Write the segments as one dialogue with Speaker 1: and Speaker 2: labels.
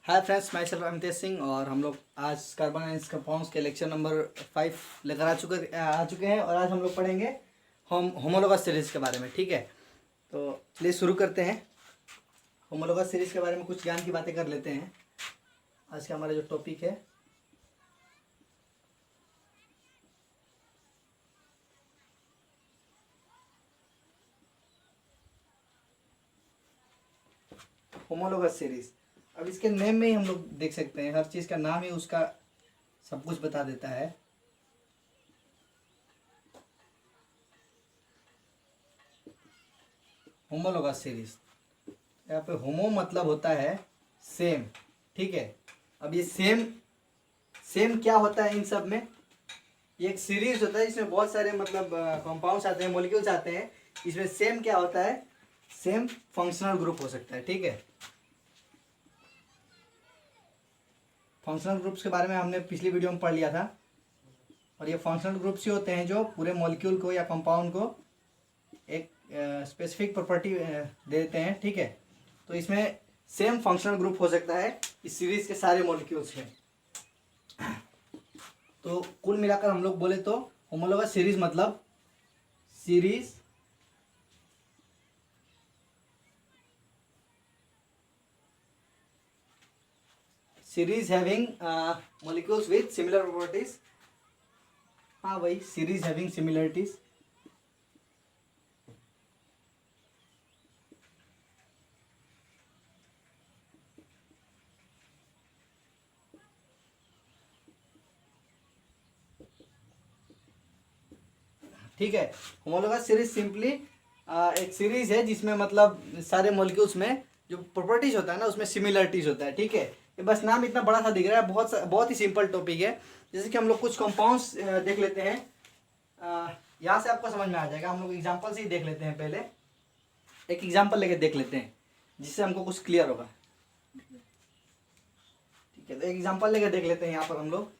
Speaker 1: Hi friends, my self Amitesh Singh. और हम लोग आज कार्बन एंड कंपाउंड्स के लेक्चर नंबर 5 लेकर आ चुके हैं। और आज हम लोग पढ़ेंगे होमोलोगस सीरीज़ के बारे में। ठीक है, तो चलिए शुरू करते हैं। होमोलोगस सीरीज़ के बारे में कुछ ज्ञान की बातें कर लेते हैं। आज का हमारा जो टॉपिक है होमोलोगस सीरीज़। अब इसके नेम में ही हम लोग देख सकते हैं, हर चीज़ का नाम ही उसका सब कुछ बता देता है। होमोलोगस सीरीज़, यहाँ पे होमो मतलब होता है सेम। ठीक है, अब ये सेम सेम क्या होता है इन सब में? ये एक सीरीज होता है, इसमें बहुत सारे मतलब कंपाउंड्स आते हैं, मॉलिक्यूल्स आते हैं। इसमें सेम क्या होता है? सेम फंक्शनल ग्रुप हो सकता है। ठीक है, फंक्शनल ग्रुप्स के बारे में हमने पिछली वीडियो में पढ़ लिया था। और ये फंक्शनल ग्रुप्स ही होते हैं जो पूरे मॉलिक्यूल को या कंपाउंड को एक स्पेसिफिक प्रॉपर्टी दे देते हैं। ठीक है, तो इसमें सेम फंक्शनल ग्रुप हो सकता है इस सीरीज के सारे मॉलिक्यूल्स में। तो कुल मिलाकर हम लोग बोले तो होमोलोगस सीरीज मतलब series having molecules with similar properties. हाँ वही सीरीज हैविंग सिमिलरिटीज। ठीक है, होमोलोगस सीरीज सिंपली एक सीरीज है जिसमें मतलब सारे मॉलिक्यूल्स में जो प्रॉपर्टीज होता है ना, उसमें सिमिलरिटीज होता है। ठीक है, ये बस नाम इतना बड़ा सा दिख रहा है, बहुत ही सिंपल टॉपिक है। जैसे कि हम लोग कुछ कंपाउंड्स देख लेते हैं, यहाँ से आपको समझ में आ जाएगा। हम लोग एग्जाम्पल से ही देख लेते हैं। पहले एक एग्जाम्पल लेके देख लेते हैं जिससे हमको कुछ क्लियर होगा। ठीक है, तो एक एग्जाम्पल लेके देख लेते हैं यहाँ पर हम लोग।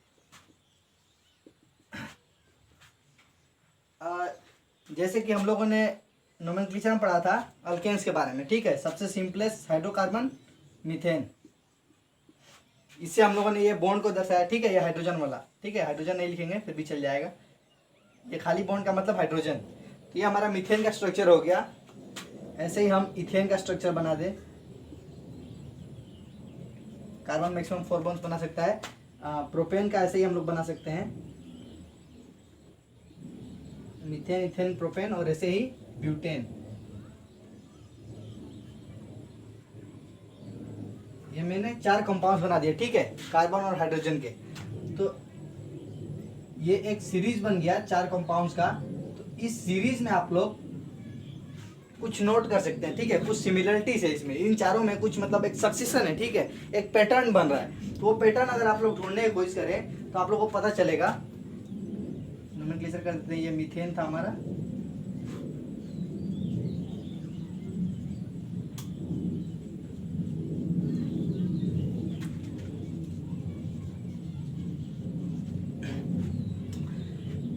Speaker 1: जैसे कि हम लोगों ने नोमेनक्लेचर में पढ़ा था अल्केन्स के बारे में। ठीक है, सबसे सिंपलेस्ट हाइड्रोकार्बन मीथेन, इससे हम लोगों ने ये बॉन्ड को दर्शाया। ठीक है, ये हाइड्रोजन वाला। ठीक है, हाइड्रोजन नहीं लिखेंगे फिर भी चल जाएगा, ये खाली बॉन्ड का मतलब हाइड्रोजन। तो ये हमारा मीथेन का स्ट्रक्चर हो गया। ऐसे ही हम इथेन का स्ट्रक्चर बना दे। कार्बन मैक्सिमम 4 बॉन्ड्स बना सकता है। प्रोपेन का ऐसे ही हम लोग बना सकते हैं, मीथेन इथेन प्रोपेन, और ऐसे ही ब्यूटेन। ये मैंने 4 कंपाउंड्स बना दिए। ठीक है, कार्बन और हाइड्रोजन के। तो ये एक सीरीज बन गया 4 कंपाउंड्स का। तो इस सीरीज में आप लोग कुछ नोट कर सकते हैं। ठीक है, कुछ सिमिलरिटीज है इसमें, इन चारों में कुछ मतलब एक सक्सेशन है। ठीक है, एक पैटर्न बन रहा है। तो वो पैटर्न अगर आप लोग ढूंढने की कोशिश करें तो आप लोग को पता चलेगा। नोमेनक्लेचर कर देते हैं, ये मीथेन था हमारा।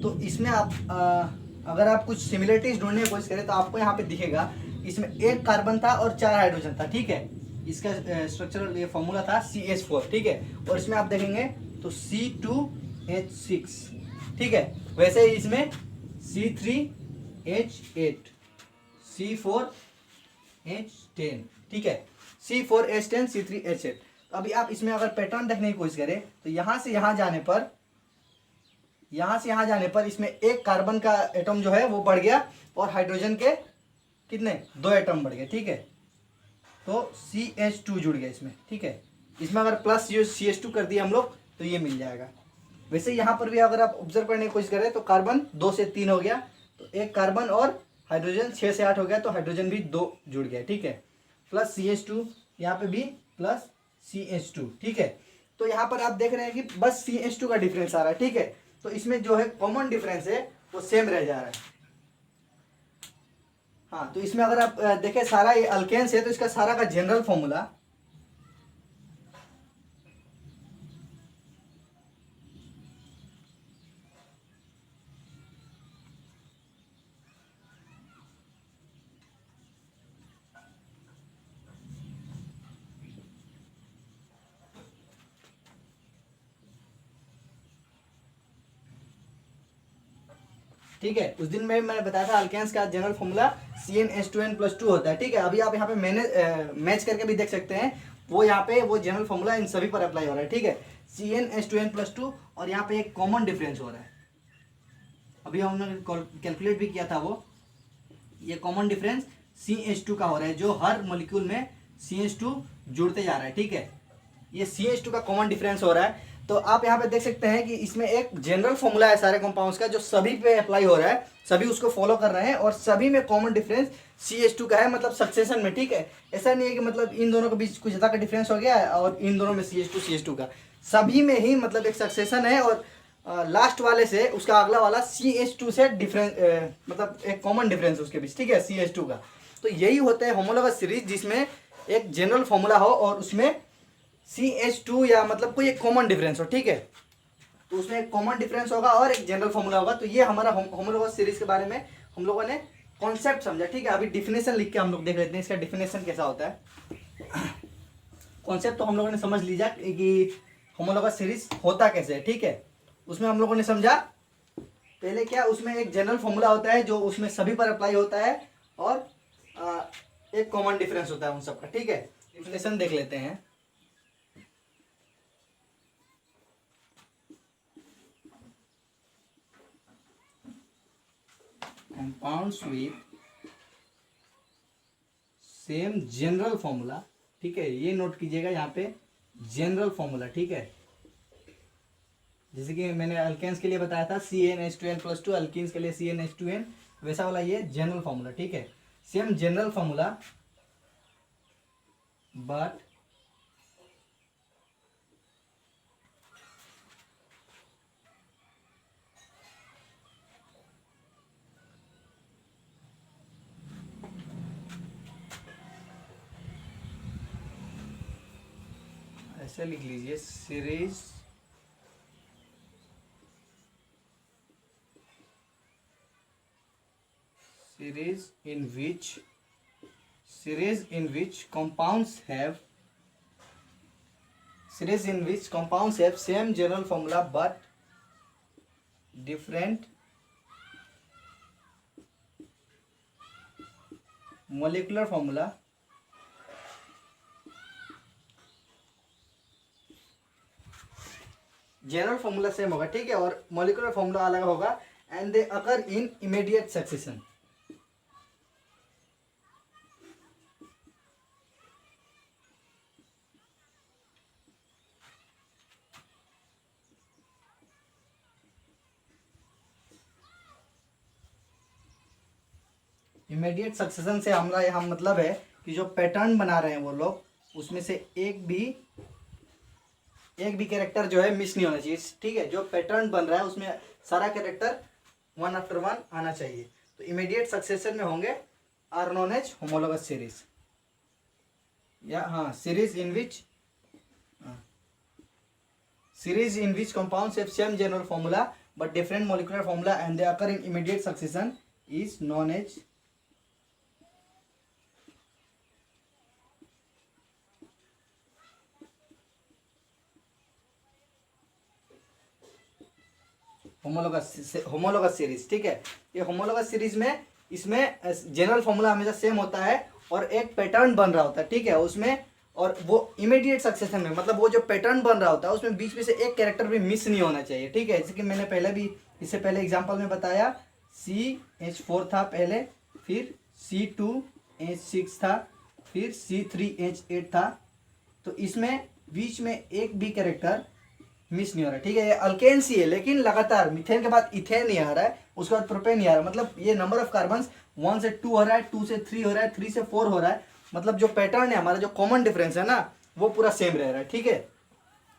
Speaker 1: तो इसमें आप अगर आप कुछ सिमिलरिटीज ढूंढने की कोशिश करें तो आपको यहाँ पे दिखेगा, इसमें एक कार्बन था और 4 हाइड्रोजन था। ठीक है, इसका स्ट्रक्चरल ये फॉर्मूला था CH4। ठीक है, और इसमें आप देखेंगे तो C2H6। ठीक है, वैसे ही इसमें C3H8, C4H10। ठीक है, C4H10, C3H8। तो अभी आप इसमें अगर पैटर्न देखने की कोशिश करें तो यहाँ से यहाँ जाने पर इसमें एक कार्बन का एटम जो है वो बढ़ गया, और हाइड्रोजन के कितने 2 एटम बढ़ गए। ठीक है, तो CH2 जुड़ गया इसमें। ठीक है, इसमें अगर प्लस CH2 कर दिया हम लोग तो ये मिल जाएगा। वैसे यहाँ पर भी अगर आप ऑब्जर्व करने की कोशिश करें तो कार्बन 2 से 3 हो गया, तो एक कार्बन और हाइड्रोजन 6 से 8 हो गया, तो हाइड्रोजन भी 2 जुड़ गया। ठीक है, प्लस CH2, यहाँ पे भी प्लस CH2। ठीक है, तो यहाँ पर आप देख रहे हैं कि बस CH2 का डिफरेंस आ रहा है। ठीक है, तो इसमें जो है कॉमन डिफरेंस है वो सेम रह जा रहा है। हाँ, तो इसमें अगर आप देखें सारा ये अल्केन्स है, तो इसका सारा का जनरल फॉर्मूला ठीक है। उस दिन में मैंने बताया था अल्केन्स का जनरल फॉर्मूला CnH2n+2 होता है, ठीक है। अभी आप यहाँ पे मैच करके भी देख सकते हैं, वो यहाँ पे वो जनरल फॉर्मूला इन सभी पर अप्लाई हो रहा है, ठीक है। CnH2n+2 और यहाँ पे एक कॉमन डिफरेंस हो रहा है, अभी हमने कैलकुलेट भी किया था वो, ये कॉमन डिफरेंस CH2 का हो रहा है, जो हर मॉलिक्यूल में CH2 जुड़ते जा रहा है, ठीक है। ये CH2 का कॉमन डिफरेंस हो रहा है। तो आप यहाँ पे देख सकते हैं कि इसमें एक जनरल फॉर्मूला है सारे कंपाउंड्स का, जो सभी पे अप्लाई हो रहा है, सभी उसको फॉलो कर रहे हैं और सभी में कॉमन डिफरेंस CH2 का है, मतलब सक्सेशन में, ठीक है। ऐसा नहीं है कि मतलब इन दोनों के बीच कुछ ज़्यादा का डिफरेंस हो गया है और इन दोनों में CH2 का, सभी में ही मतलब एक सक्सेशन है। और लास्ट वाले से उसका अगला वाला CH2 से डिफरेंस, मतलब एक कॉमन डिफरेंस उसके बीच, ठीक है, CH2 का। तो यही होता है होमोलॉगस सीरीज, जिसमें एक जनरल फॉर्मूला हो और उसमें CH2 या मतलब कोई एक कॉमन डिफरेंस हो, ठीक है। तो उसमें एक कॉमन डिफरेंस होगा और एक जनरल फॉर्मूला होगा। तो ये हमारा होमोलॉगस सीरीज के बारे में हम लोगों ने कॉन्सेप्ट समझा, ठीक है। अभी डिफिनेशन लिख के हम लोग देख लेते हैं इसका डिफिनेशन कैसा होता है। कॉन्सेप्ट तो हम लोगों ने समझ लीजिए कि होमोलॉगस सीरीज होता कैसे है, ठीक है। उसमें हम लोगों ने समझा पहले क्या, उसमें एक जनरल फॉर्मूला होता है जो उसमें सभी पर अप्लाई होता है और एक कॉमन डिफरेंस होता है उन सबका, ठीक है। डिफिनेशन देख लेते हैं। Compounds with same general formula, ठीक है, ये नोट कीजिएगा यहाँ पे जनरल फॉर्मूला, ठीक है। जैसे कि मैंने अल्केन्स के लिए बताया था CnH2n+2, अल्कीन्स के लिए CnH2n, वैसा वाला ये जनरल फॉर्मूला, ठीक है। सेम जनरल फॉर्मूला बट ऐसे लिख लीजिए, series in which compounds have same general formula but different molecular formula, general formula same होगा, ठीक है, और मॉलिक्यूलर फॉर्मूला अलग होगा, and they occur in immediate succession. Immediate succession से हमारा यहाँ मतलब है कि जो पैटर्न बना रहे हैं वो लोग, उसमें से एक भी कैरेक्टर जो है मिस नहीं होना चाहिए, ठीक है। जो पैटर्न बन रहा है उसमें सारा कैरेक्टर वन आफ्टर वन आना चाहिए। तो इमीडिएट सक्सेशन में होंगे are known as homologous series, या हाँ, series in which compounds have same general formula but different molecular formula and they occur in immediate succession is known as homologous series, ठीक है। ये होमोलॉगस सीरीज में इसमें general formula हमेशा same होता है और एक पैटर्न बन रहा होता है, ठीक है, उसमें। और वो इमीडिएट सक्सेशन में, मतलब वो जो पैटर्न बन रहा होता है उसमें बीच में से एक कैरेक्टर भी मिस नहीं होना चाहिए, ठीक है। जैसे कि मैंने इससे पहले एग्जांपल में बताया, CH4 था पहले, फिर C2H6 था, फिर C3H8 था। तो इसमें बीच में एक भी कैरेक्टर मिस नहीं हो रहा है, ठीक है। ये अल्केन्स ही है, लेकिन लगातार मिथेन के बाद इथेन नहीं आ रहा है, उसके बाद प्रोपेन नहीं आ रहा है, मतलब ये नंबर ऑफ कार्बन्स 1 से 2 हो रहा है, 2 से 3 हो रहा है, 3 से 4 हो रहा है। मतलब जो पैटर्न है हमारा, जो कॉमन डिफरेंस है ना, वो पूरा सेम रह रहा है, ठीक है।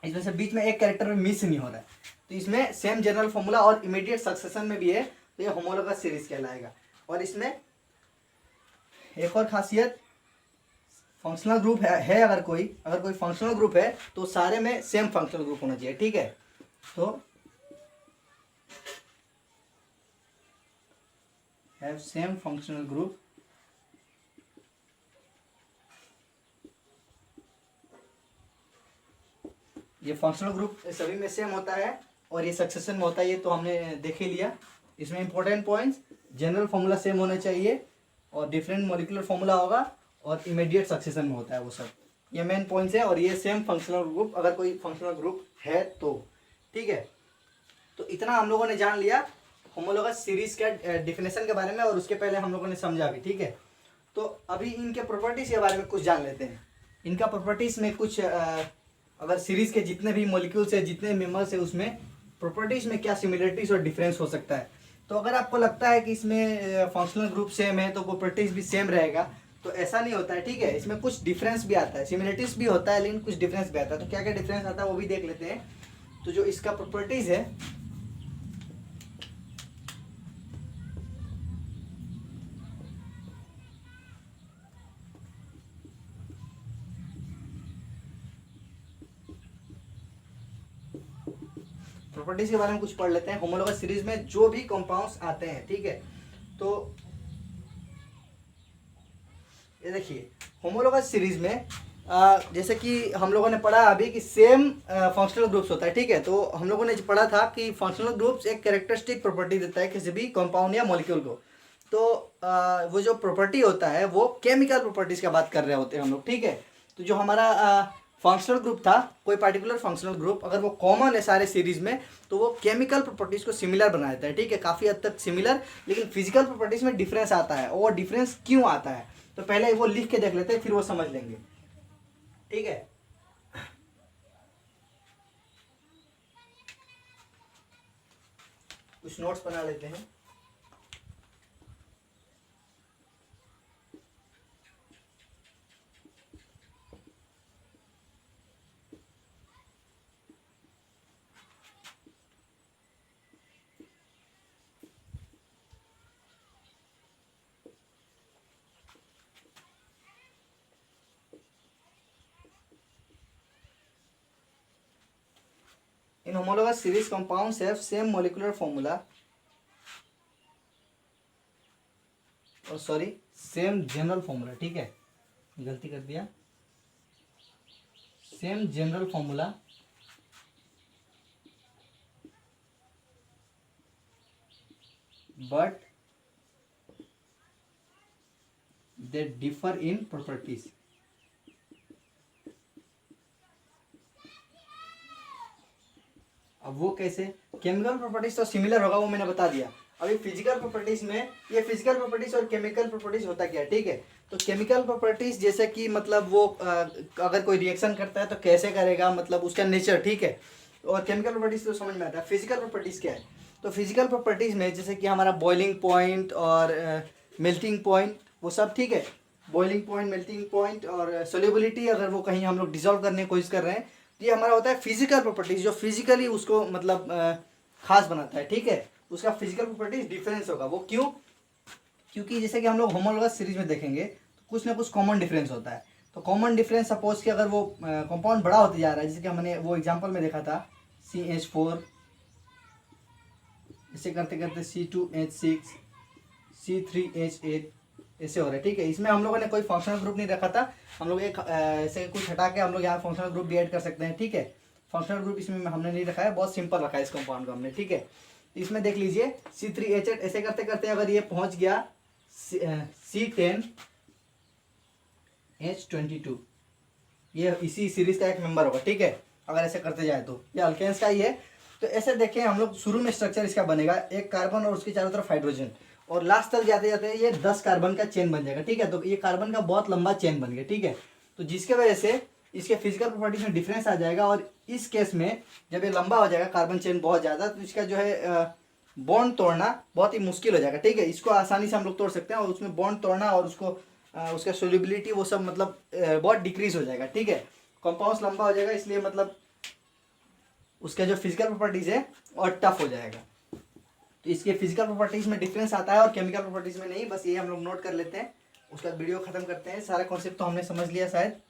Speaker 1: इसमें से बीच में एक कैरेक्टर में मिस नहीं हो रहा है। तो इसमें सेम जनरल फॉर्मूला और इमीडिएट सक्सेशन में भी है, तो ये होमोलॉगस सीरीज कहलाएगा। और इसमें एक और खासियत, फंक्शनल ग्रुप है अगर कोई फंक्शनल ग्रुप है तो सारे में सेम फंक्शनल ग्रुप होना चाहिए, ठीक है। तो हैव सेम फंक्शनल ग्रुप, ये फंक्शनल ग्रुप सभी में सेम होता है और ये सक्सेशन में होता है, ये तो हमने देख ही लिया। इसमें important points, general formula same होना चाहिए और डिफरेंट मॉलिक्यूलर फॉर्मूला होगा और इमीडिएट सक्सेशन में होता है वो सब। ये मेन पॉइंट्स है और ये सेम फंक्शनल ग्रुप अगर कोई फंक्शनल ग्रुप है तो। ठीक है, तो इतना हम लोगों ने जान लिया होमोलोगस सीरीज के डिफिनेशन के बारे में और उसके पहले हम लोगों ने समझा भी। ठीक है, तो अभी इनके प्रॉपर्टीज के बारे में कुछ जान लेते हैं। इनका प्रॉपर्टीज में कुछ अगर सीरीज के जितने भी मॉलिक्यूल्स है, जितने मेंबर्स है, उसमें प्रॉपर्टीज में क्या सिमिलरिटीज और डिफरेंस हो सकता है। तो अगर आपको लगता है कि इसमें फंक्शनल ग्रुप सेम है तो प्रॉपर्टीज भी सेम रहेगा, तो ऐसा नहीं होता है। ठीक है, इसमें कुछ डिफरेंस भी आता है, सिमिलरिटीज भी होता है लेकिन कुछ डिफरेंस भी आता है। तो क्या क्या डिफरेंस आता है वो भी देख लेते हैं। तो जो इसका प्रॉपर्टीज है, प्रॉपर्टीज के बारे में कुछ पढ़ लेते हैं। होमोलोगस सीरीज में जो भी कंपाउंड्स आते हैं, ठीक है, तो ये देखिए होमोलोगस सीरीज में जैसे कि हम लोगों ने पढ़ा अभी कि सेम फंक्शनल ग्रुप्स होता है। ठीक है, तो हम लोगों ने पढ़ा था कि फंक्शनल ग्रुप्स एक कैरेक्टरिस्टिक प्रॉपर्टी देता है किसी भी कंपाउंड या मॉलिक्यूल को। तो वो जो प्रॉपर्टी होता है वो केमिकल प्रॉपर्टीज की बात कर रहे होते हैं हम लोग। ठीक है, तो जो हमारा फंक्शनल ग्रुप था, कोई पर्टिकुलर फंक्शनल ग्रुप अगर वो कॉमन है सारे सीरीज में, तो वो केमिकल प्रॉपर्टीज को सिमिलर बना देता है। ठीक है, काफ़ी हद तक सिमिलर, लेकिन फिजिकल प्रॉपर्टीज में डिफरेंस आता है। और वो डिफरेंस क्यों आता है तो पहले वो लिख के देख लेते हैं, फिर वो समझ लेंगे। ठीक है, कुछ नोट्स बना लेते हैं। इन homologous series compounds have same molecular formula, और सॉरी सेम जनरल फॉर्मूला। ठीक है, गलती कर दिया, same general formula but they differ in properties. अब वो कैसे, केमिकल प्रॉपर्टीज तो सिमिलर होगा, वो मैंने बता दिया। अभी फिजिकल प्रॉपर्टीज में, ये फिजिकल प्रॉपर्टीज और केमिकल प्रॉपर्टीज होता क्या है। ठीक है, तो केमिकल प्रॉपर्टीज जैसे कि मतलब वो अगर कोई रिएक्शन करता है तो कैसे करेगा, मतलब उसका नेचर। ठीक है, और केमिकल प्रॉपर्टीज तो समझ में आता है। फिजिकल प्रॉपर्टीज क्या है, तो फिजिकल प्रॉपर्टीज में जैसे कि हमारा बॉइलिंग पॉइंट और मेल्टिंग पॉइंट, वो सब। ठीक है, बॉइलिंग पॉइंट, मेल्टिंग पॉइंट और सोल्यूबिलिटी, अगर वो कहीं हम लोग डिजोल्व करने की कोशिश कर रहे हैं, तो ये हमारा होता है फिजिकल प्रॉपर्टीज, जो फिजिकली उसको मतलब खास बनाता है। ठीक है, उसका फिजिकल प्रॉपर्टीज डिफरेंस होगा। वो क्यों, क्योंकि जैसे कि हम लोग होमोलोगस सीरीज में देखेंगे तो कुछ ना कुछ कॉमन डिफरेंस होता है। तो कॉमन डिफरेंस सपोज कि अगर वो कंपाउंड बड़ा होते जा रहा है, जैसे कि हमने वो एग्जांपल में देखा था CH4, ऐसे करते करते C2H6, C3H8, ऐसे हो रहा है। ठीक है, इसमें हम लोगों ने कोई फंक्शनल ग्रुप नहीं रखा था। हम लोग एक ऐसे कुछ हटा के हम लोग यहाँ फंक्शनल ग्रुप भी ऐड कर सकते हैं। ठीक है, फंक्शनल ग्रुप इसमें हमने नहीं रखा है, बहुत सिंपल रखा है इस कंपाउंड को हमने। ठीक है, तो इसमें देख लीजिए C3H8, ऐसे करते करते अगर ये पहुंच गया C10H22, ये इसी सीरीज का एक मेंबर होगा। ठीक है, अगर ऐसे करते जाए तो ये अल्केन्स का ही है। तो ऐसे देखें हम लोग, शुरू में स्ट्रक्चर इसका बनेगा एक कार्बन और उसके चारों तरफ हाइड्रोजन, और लास्ट तक जाते जाते ये 10 कार्बन का चेन बन जाएगा। ठीक है, तो ये कार्बन का बहुत लंबा चेन बन गया। ठीक है, तो जिसके वजह से इसके फिजिकल प्रॉपर्टीज में डिफरेंस आ जाएगा। और इस केस में जब ये लंबा हो जाएगा कार्बन चेन बहुत ज़्यादा, तो इसका जो है बॉन्ड तोड़ना बहुत ही मुश्किल हो जाएगा। ठीक है, इसको आसानी से हम लोग तोड़ सकते हैं, और उसमें बॉन्ड तोड़ना और उसको उसका सोल्यूबिलिटी वो सब मतलब बहुत डिक्रीज हो जाएगा। ठीक है, कंपाउंड लंबा हो जाएगा, इसलिए मतलब उसका जो फिजिकल प्रॉपर्टीज है और टफ हो जाएगा। तो इसके फिजिकल प्रॉपर्टीज में डिफरेंस आता है और केमिकल प्रॉपर्टीज में नहीं। बस ये हम लोग नोट कर लेते हैं, उसका वीडियो खत्म करते हैं। सारा कॉन्सेप्ट तो हमने समझ लिया शायद।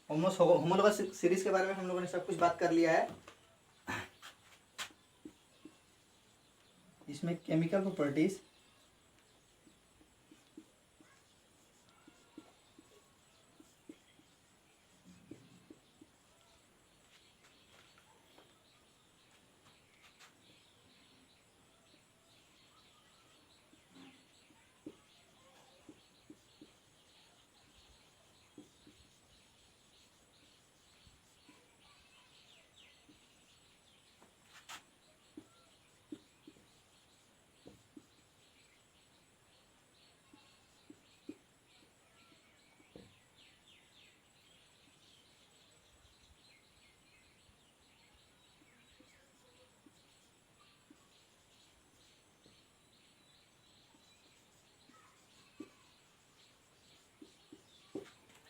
Speaker 1: ऑलमोस्ट होमोलोगस सीरीज के बारे में हम लोगों ने सब कुछ बात कर लिया है। इसमें केमिकल प्रॉपर्टीज,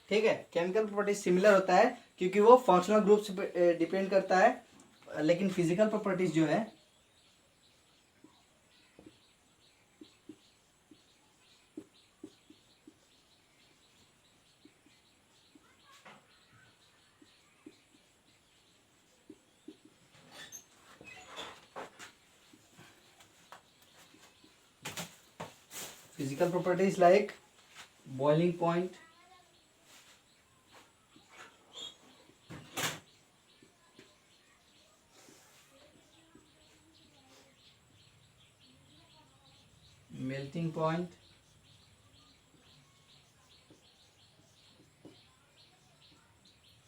Speaker 1: ठीक है। केमिकल प्रॉपर्टीज सिमिलर होता है क्योंकि वो फंक्शनल ग्रुप से डिपेंड करता है, लेकिन फिजिकल प्रॉपर्टीज जो है physical properties like boiling point, melting point,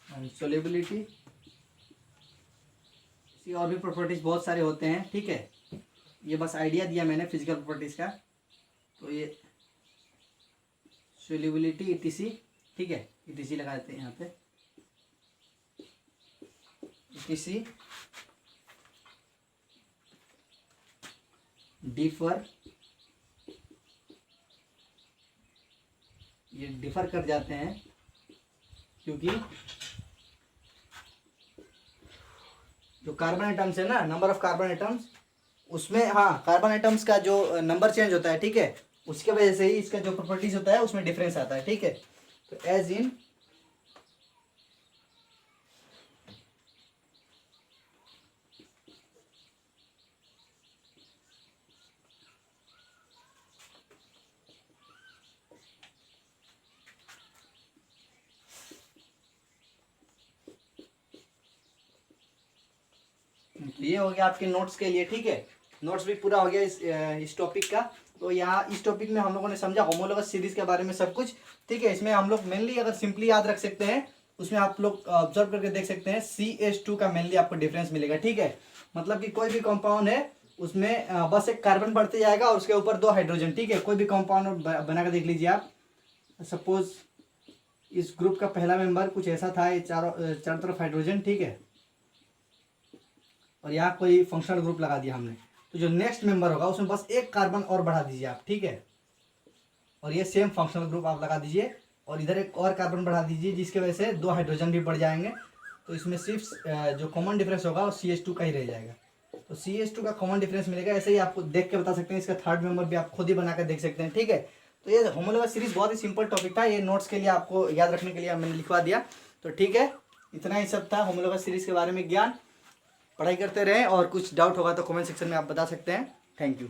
Speaker 1: and solubility। इसी और भी प्रॉपर्टीज बहुत सारे होते हैं, ठीक है। ये बस आइडिया दिया मैंने फिजिकल प्रॉपर्टीज का। तो ये सोल्यूबिलिटी ईटीसी, ठीक है, ईटीसी लगा देते हैं यहाँ पे, ईटीसी, डिफर, ये डिफर कर जाते हैं क्योंकि जो कार्बन एटम्स है ना, नंबर ऑफ कार्बन एटम्स, उसमें हाँ कार्बन एटम्स का जो नंबर चेंज होता है, ठीक है, उसके वजह से ही इसका जो प्रॉपर्टीज होता है उसमें डिफरेंस आता है, ठीक है। तो एज इन तो ये हो गया आपके नोट्स के लिए, ठीक है। नोट्स भी पूरा हो गया इस टॉपिक का। तो यहाँ इस टॉपिक में हम लोगों ने समझा होमोलोगस सीरीज के बारे में सब कुछ, ठीक है। इसमें हम लोग मेनली अगर सिंपली याद रख सकते हैं, उसमें आप लोग ऑब्जर्व करके देख सकते हैं CH2 का मेनली आपको डिफरेंस मिलेगा, ठीक है। मतलब कि कोई भी कंपाउंड है उसमें बस एक कार्बन बढ़ते जाएगा और उसके ऊपर 2 हाइड्रोजन, ठीक है। कोई भी कंपाउंड बना कर देख लीजिए आप। सपोज इस ग्रुप का पहला मेंबर कुछ ऐसा था, ये चारों तरफ हाइड्रोजन, ठीक है, और यहाँ कोई फंक्शनल ग्रुप लगा दिया हमने। तो जो नेक्स्ट मेंबर होगा उसमें बस एक कार्बन और बढ़ा दीजिए आप, ठीक है, और ये सेम फंक्शनल ग्रुप आप लगा दीजिए और इधर एक और कार्बन बढ़ा दीजिए, जिसकी वजह से 2 हाइड्रोजन भी बढ़ जाएंगे। तो इसमें सिर्फ जो कॉमन डिफरेंस होगा वो CH2 का ही रह जाएगा। तो CH2 का कॉमन डिफरेंस मिलेगा। ऐसे ही आपको देख के बता सकते हैं, इसका थर्ड मेंबर भी आप खुद ही बनाकर देख सकते हैं, ठीक है। तो ये होमोलोगस सीरीज बहुत ही सिंपल टॉपिक था, ये नोट्स के लिए आपको याद रखने के लिए मैंने लिखवा दिया। तो ठीक है, इतना ही सब था होमोलोगस सीरीज के बारे में ज्ञान। पढ़ाई करते रहें और कुछ डाउट होगा तो कमेंट सेक्शन में आप बता सकते हैं। Thank you.